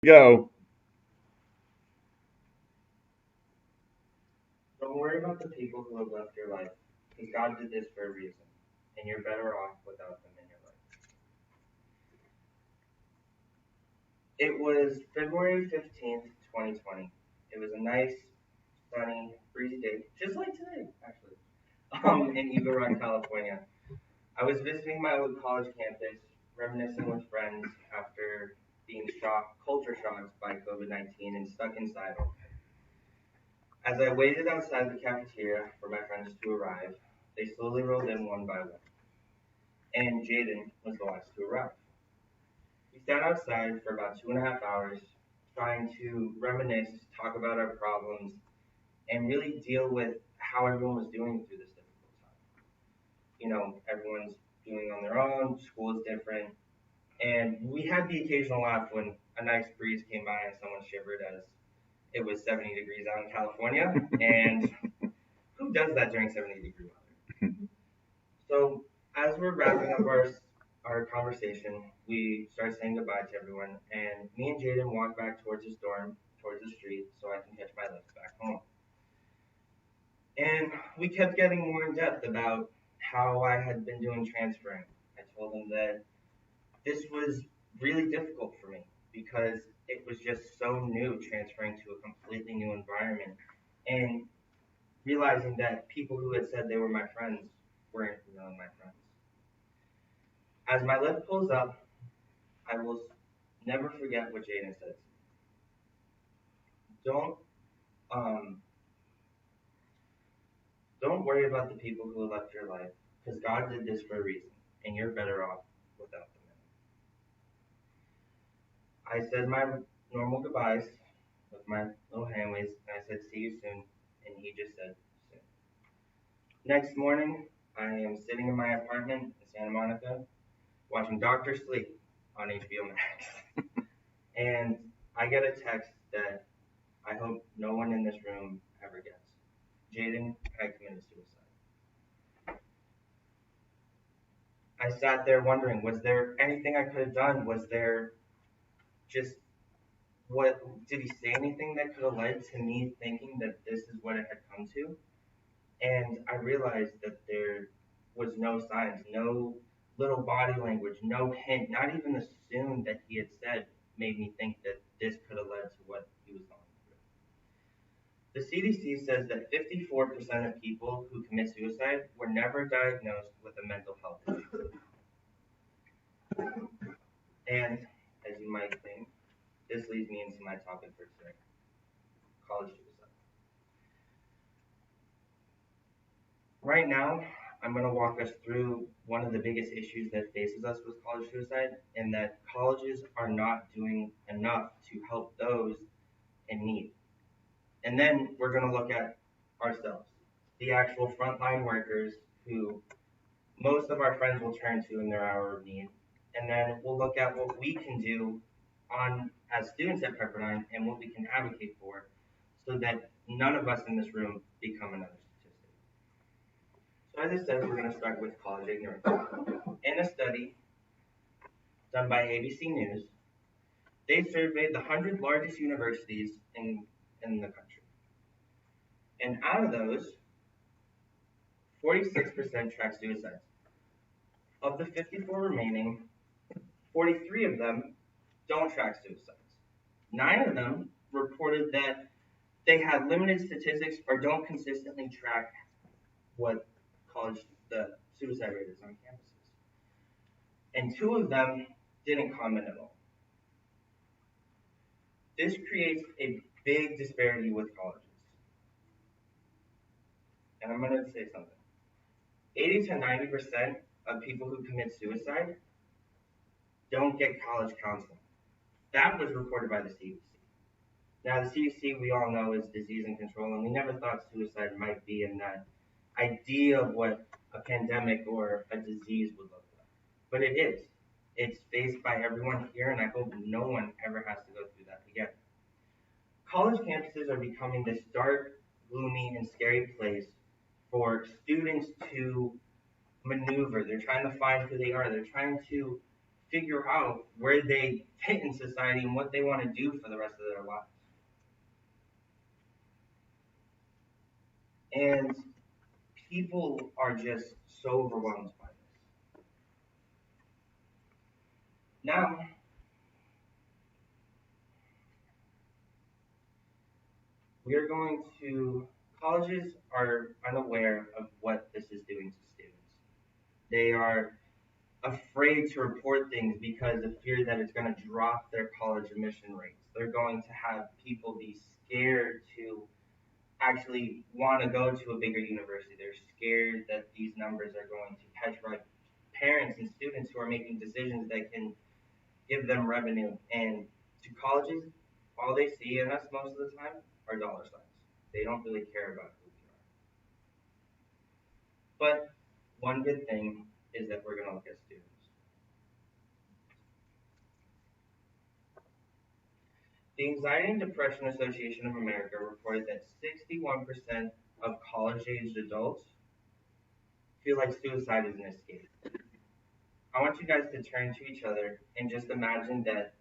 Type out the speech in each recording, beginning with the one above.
Go. Don't worry about the people who have left your life, because God did this for a reason, and you're better off without them in your life. It was February 15th, 2020. It was a nice, sunny, breezy day, just like today, actually, in Eagle Rock, California. I was visiting my old college campus, reminiscing with friends after being culture shocked by COVID-19 and stuck inside all day. As I waited outside the cafeteria for my friends to arrive, they slowly rolled in one by one, and Jaden was the last to arrive. We sat outside for about 2.5 hours, trying to reminisce, talk about our problems, and really deal with how everyone was doing through this difficult time. Everyone's doing on their own, school is different, and we had the occasional laugh when a nice breeze came by and someone shivered as it was 70 degrees out in California, and who does that during 70-degree weather? So as we're wrapping up our conversation, we start saying goodbye to everyone, and me and Jaden walk back towards his dorm, towards the street, so I can catch my lift back home. And we kept getting more in depth about how I had been doing transferring. I told him that this was really difficult for me because it was just so new transferring to a completely new environment and realizing that people who had said they were my friends weren't really my friends. As my lift pulls up, I will never forget what Jaden said. Don't um, don't worry about the people who left your life, because God did this for a reason, and you're better off without them. I said my normal goodbyes with my little hand waves, and I said, "See you soon," and he just said, "Soon." Next morning, I am sitting in my apartment in Santa Monica, watching Doctor Sleep on HBO Max, and I get a text that I hope no one in this room ever gets. Jaden had committed suicide. I sat there wondering, was there anything I could have done? Was there just what did he say anything that could have led to me thinking that this is what it had come to? And I realized that there was no signs, no little body language, no hint, not even the soon that he had said made me think that this could have led to what he was going through. The CDC says that 54% of people who commit suicide were never diagnosed with a mental health issue. And as you might think, this leads me into my topic for today, college suicide. Right now, I'm going to walk us through one of the biggest issues that faces us with college suicide, and that colleges are not doing enough to help those in need. And then we're going to look at ourselves, the actual frontline workers who most of our friends will turn to in their hour of need. And then we'll look at what we can do on as students at Pepperdine and what we can advocate for so that none of us in this room become another statistic. So as I said, we're going to start with college ignorance. In a study done by ABC News, they surveyed the 100 largest universities in the country. And out of those, 46% track suicides. Of the 54 remaining, 43 of them don't track suicides. 9 of them reported that they had limited statistics or don't consistently track what the suicide rate is on campuses. And 2 of them didn't comment at all. This creates a big disparity with colleges. And I'm going to say something. 80 to 90% of people who commit suicide don't get college counseling. That was reported by the CDC. Now, the CDC, we all know, is disease and control, and we never thought suicide might be in that idea of what a pandemic or a disease would look like. But it is. It's faced by everyone here, and I hope no one ever has to go through that again. College campuses are becoming this dark, gloomy, and scary place for students to maneuver. They're trying to find who they are. They're trying to figure out where they fit in society and what they want to do for the rest of their lives. And people are just so overwhelmed by this. Now, we are going to, colleges are unaware of what this is doing to students. They are afraid to report things because of fear that it's going to drop their college admission rates. They're going to have people be scared to actually want to go to a bigger university. They're scared that these numbers are going to petrify parents and students who are making decisions that can give them revenue. And to colleges, all they see in us most of the time are dollar signs. They don't really care about who we are. But one good thing is that we're going to look at students. The Anxiety and Depression Association of America reported that 61% of college-aged adults feel like suicide is an escape. I want you guys to turn to each other and just imagine that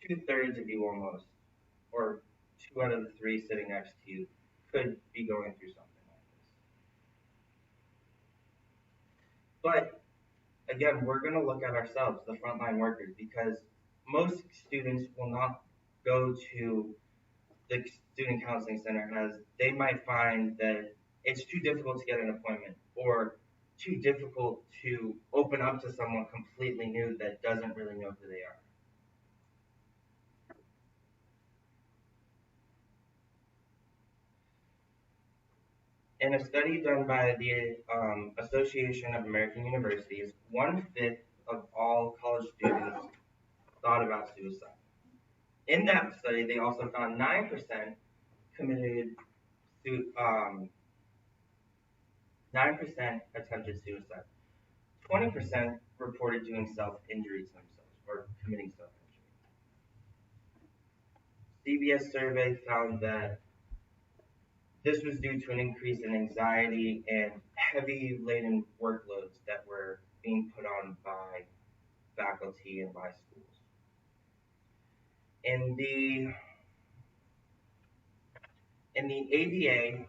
two-thirds of you almost, or two out of the three sitting next to you, could be going through something like this. But again, we're going to look at ourselves, the frontline workers, because most students will not go to the student counseling center as they might find that it's too difficult to get an appointment or too difficult to open up to someone completely new that doesn't really know who they are. In a study done by the Association of American Universities, 1/5 of all college students thought about suicide. In that study, they also found 9% committed 9% attempted suicide. 20% reported doing self-injury to themselves or committing self-injury. CBS survey found that this was due to an increase in anxiety and heavy laden workloads that were being put on by faculty and by schools. In the ADA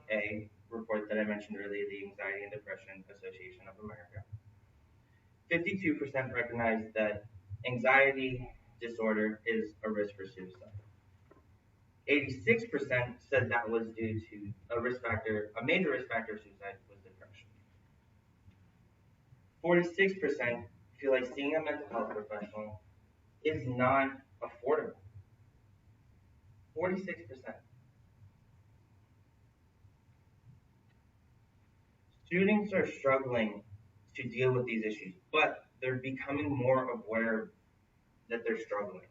report that I mentioned earlier, the Anxiety and Depression Association of America, 52% recognized that anxiety disorder is a risk for suicide. 86% said that was due to a major risk factor of suicide was depression. 46% feel like seeing a mental health professional is not affordable. 46%. Students are struggling to deal with these issues, but they're becoming more aware that they're struggling.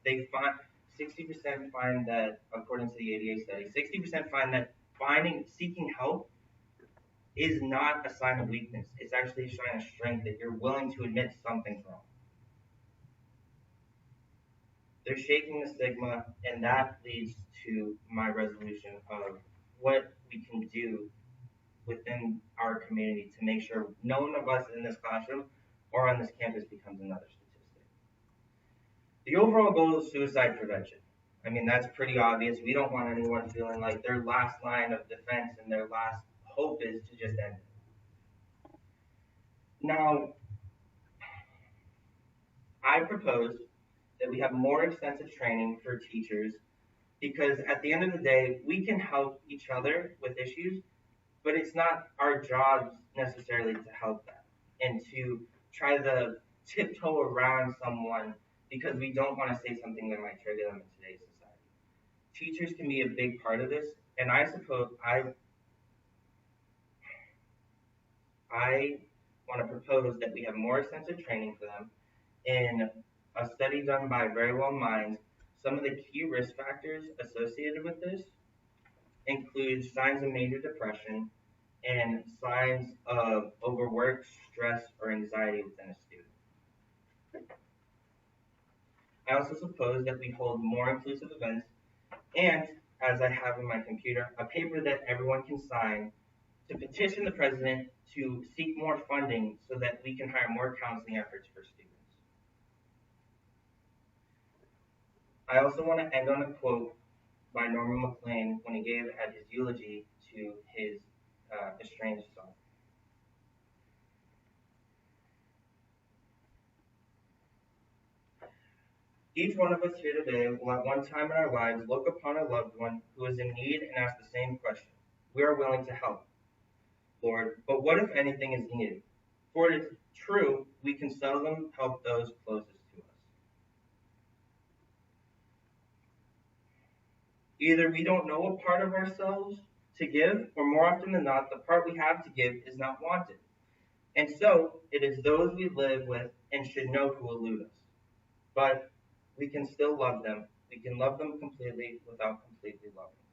They find 60% find that, according to the ADA study, 60% find that seeking help is not a sign of weakness. It's actually a sign of strength that you're willing to admit something's wrong. They're shaking the stigma, and that leads to my resolution of what we can do within our community to make sure no one of us in this classroom or on this campus becomes another statistic. The overall goal is suicide prevention. I mean, that's pretty obvious. We don't want anyone feeling like their last line of defense and their last hope is to just end it. Now, I propose that we have more extensive training for teachers because at the end of the day, we can help each other with issues, but it's not our jobs necessarily to help them and to try to tiptoe around someone because we don't want to say something that might trigger them in today's society. Teachers can be a big part of this, and I suppose I want to propose that we have more extensive training for them. In a study done by Very Well Minds, some of the key risk factors associated with this include signs of major depression and signs of overwork, stress, or anxiety within a student. I also suppose that we hold more inclusive events and, as I have in my computer, a paper that everyone can sign to petition the president to seek more funding so that we can hire more counseling efforts for students. I also want to end on a quote by Norman MacLean when he gave at his eulogy to his estranged son. Each one of us here today will at one time in our lives look upon a loved one who is in need and ask the same question. We are willing to help, Lord, but what if anything is needed? For it is true, we can seldom help those closest to us. Either we don't know a part of ourselves to give, or more often than not, the part we have to give is not wanted. And so it is those we live with and should know who elude us. But we can still love them. We can love them completely without completely loving.